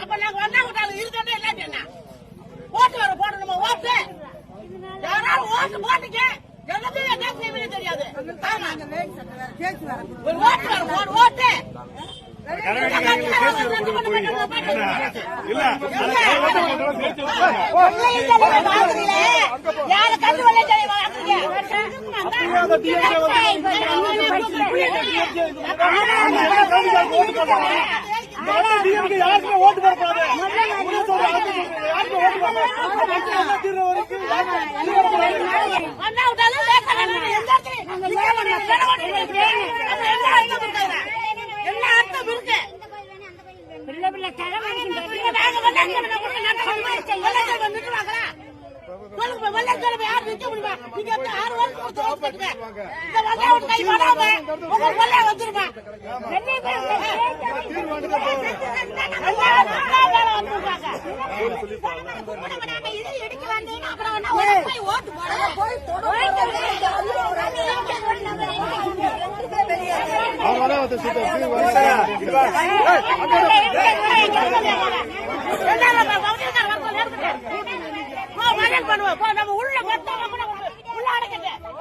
அப்ப நாங்க வந்தா விட்டாலும் இருக்கே இல்லாட்டி என்ன ஓட்டு வர போடணுமா ஓட்டு யாராலும் ஓட்டு போட்டுக்க எனக்கு என்ன செய்வது தெரியாது ஒரு ஓட்டு வர ஓட்டு யார கண்டு யாருக்குமே ஓட்டு போடக்கூடாது என்ன அர்த்தம் இருக்கு யார் நிக்க முடியுமா நீங்க 6 வருஷம் கை வராம வந்துருமா அவங்க